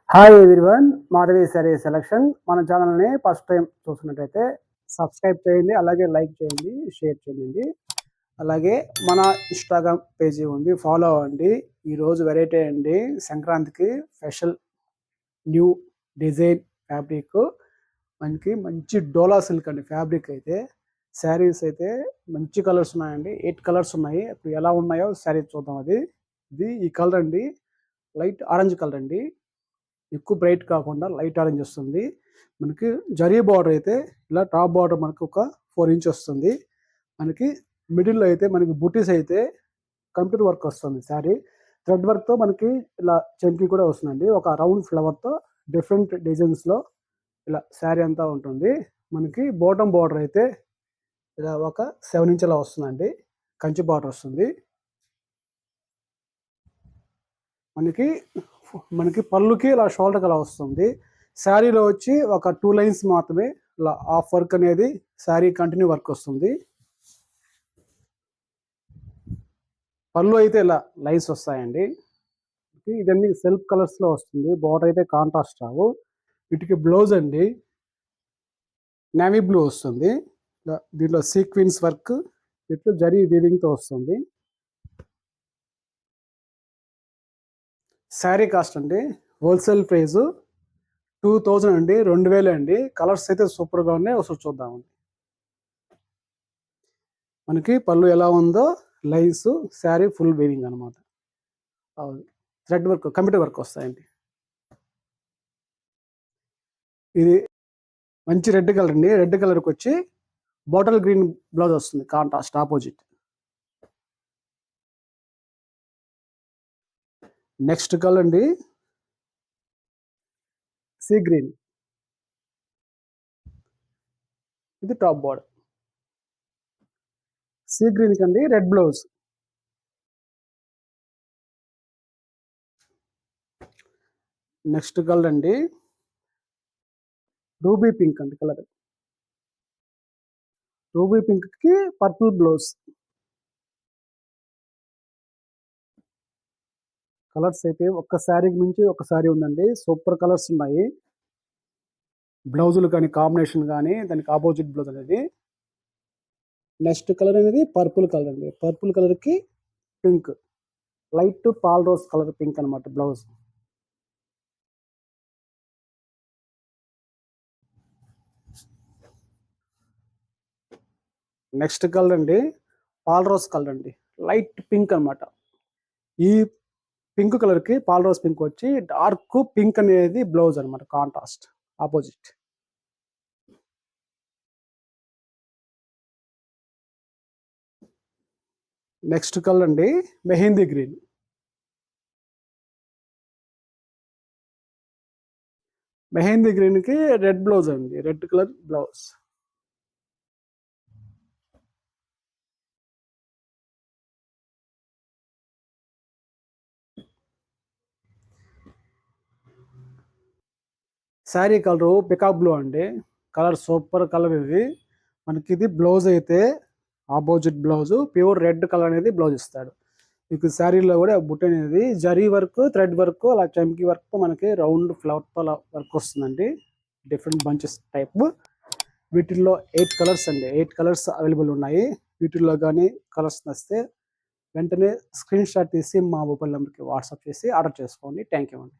Hi everyone. Madhavi sorry selection. మన ఛానల్‌ని first time చూస్తున్నట్టయితే సబ్స్క్రైబ్ చేయండి. అలాగే లైక్ చేయండి, షేర్ చేయండి. అలాగే మన ఇన్‌స్టాగ్రామ్ పేజీ ఉంది. ఫాలో అవ్వండి. ఈరోజు వెరైటీ అండి. సంక్రాంతికి స్పెషల్ న్యూ డిజైన్ ఫ్యాబ్రిక్. మనకి మంచి డోలా సిల్క్ అండి ఫ్యాబ్రిక్ అయితే. శారీస్ అయితే మంచి కలర్స్ ఉన్నాయండి. 8 కలర్స్ ఉన్నాయి. ఇప్పుడు ఎలా ఉన్నాయో శారీ చూద్దాం అది. ఈ కలర్ అండి. లైట్ ఆరెంజ్ కలర్ అండి. ఎక్కువ బ్రైట్ కాకుండా లైట్ ఆరెంజ్ వస్తుంది. మనకి జరీ బార్డర్ అయితే ఇలా టాప్ బార్డర్ మనకు ఒక 4 ఇంచ్ వస్తుంది. మనకి మిడిల్‌లో అయితే మనకి బుటీస్ అయితే కంప్యూటర్ వర్క్ వస్తుంది శారీ. థ్రెడ్ వర్క్‌తో మనకి ఇలా చమ్కీ కూడా వస్తుందండి. ఒక రౌండ్ ఫ్లవర్‌తో డిఫరెంట్ డిజైన్స్‌లో ఇలా శారీ అంతా ఉంటుంది. మనకి బాటమ్ బార్డర్ అయితే ఇలా ఒక 7 ఇంచ్ అలా వస్తుందండి. కంచి బార్డర్ వస్తుంది. మనకి మనకి పళ్ళుకి ఇలా షోల్డర్‌కి అలా వస్తుంది. శారీలో వచ్చి ఒక 2 లైన్స్ మాత్రమే ఇలా హాఫ్ వర్క్ అనేది శారీ కంటిన్యూ వర్క్ వస్తుంది. పళ్ళు అయితే ఇలా లైన్స్ వస్తాయండి. ఇదన్నీ సెల్ఫ్ కలర్స్‌లో వస్తుంది. బార్డర్ అయితే కాంట్రాస్ట్ రావు. వీటికి బ్లౌజ్ అండి నేవీ బ్లూ వస్తుంది. దీంట్లో సీక్వెన్స్ వర్క్ ఇట్లా జరీ వీవింగ్‌తో వస్తుంది. శారీ కాస్ట్ అండి హోల్సేల్ ప్రైజు 2000 అండి. 2000 అండి. కలర్స్ అయితే సూపర్‌గా ఉన్నాయి. ఒకసారి చూద్దామండి. మనకి పళ్ళు ఎలా ఉందో లైన్స్ శారీ ఫుల్ వీవింగ్ అనమాట. అవును. థ్రెడ్ వర్క్ కంప్యూటర్ వర్క్ వస్తాయండి. ఇది మంచి రెడ్ కలర్ అండి. రెడ్ కలర్‌కి వచ్చి బాటిల్ గ్రీన్ బ్లౌజ్ వస్తుంది కాంట్రాస్ట్ ఆపోజిట్. నెక్స్ట్ కలర్ అండి సీ గ్రీన్. ఇది టాప్ బార్డర్. సీ గ్రీన్ కండి రెడ్ బ్లౌజ్. నెక్స్ట్ కలర్ అండి రూబీ పింక్ అండి కలర్. రూబీ పింక్‌కి పర్పుల్ బ్లౌజ్. కలర్స్ అయితే ఒక్క శారీకి మించి ఒక శారీ ఉందండి. సూపర్ కలర్స్ ఉన్నాయి. బ్లౌజులు కానీ కాంబినేషన్ కానీ దానికి ఆపోజిట్ బ్లౌజ్ అనేది. నెక్స్ట్ కలర్ అనేది పర్పుల్ కలర్ అండి. పర్పుల్ కలర్‌కి pink. Light pale rose colour pink అనమాట బ్లౌజ్. నెక్స్ట్ కలర్ అండి పాల్ రోజ్ కలర్ అండి. లైట్ పింక్ అనమాట. ఈ పింక్ కలర్‌కి పాల్ రోజ్ పింక్ వచ్చి డార్క్ పింక్ అనేది బ్లౌజ్ అనమాట కాంట్రాస్ట్ ఆపోజిట్. నెక్స్ట్ కలర్ అండి మెహందీ గ్రీన్. మెహందీ గ్రీన్‌కి రెడ్ బ్లౌజ్ అండి. Red colour blouse. Sari colour peacock blue అండి. కలర్ సూపర్ కలర్ ఇది. మనకి ఇది బ్లౌజ్ అయితే opposite blouse pure red colour అనేది బ్లౌజ్ ఇస్తాడు. మీకు శారీలో కూడా బుట్ట అనేది జరీ వర్క్, థ్రెడ్ వర్క్, అలా చమ్కీ వర్క్‌తో మనకి రౌండ్ ఫ్లవర్‌తో అలా వర్క్ వస్తుందండి. Different bunches type. వీటిల్లో 8 కలర్స్ అండి. 8 కలర్స్ అవైలబుల్ ఉన్నాయి. వీటిల్లో గానీ కలర్స్ నచ్చితే వెంటనే స్క్రీన్ షాట్ తీసి మా మొబైల్ నంబర్‌కి వాట్సాప్ చేసి ఆర్డర్ చేసుకోండి. థాంక్ యూ అండి.